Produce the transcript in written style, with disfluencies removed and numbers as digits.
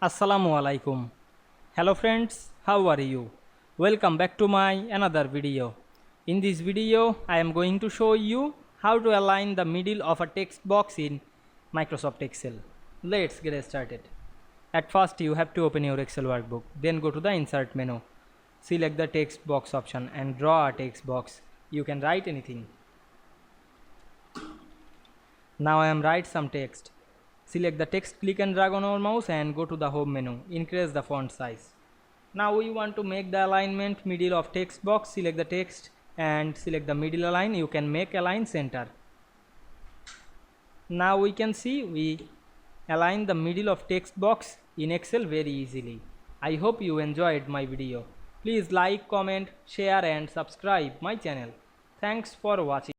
Assalamu Walaikum. Hello friends, how are you? Welcome back to my another video. In this video, I am going to show you how to align the middle of a text box in Microsoft Excel. Let's get started. At first, you have to open your Excel workbook. Then go to the Insert menu. Select the text box option and draw a text box. You can write anything. Now I am write some text. Select the text, click and drag on our mouse and go to the home menu. Increase the font size. Now we want to make the alignment middle of text box. Select the text and select the middle align. You can make align center. Now we can see we align the middle of text box in Excel very easily. I hope you enjoyed my video. Please like, comment, share and subscribe my channel. Thanks for watching.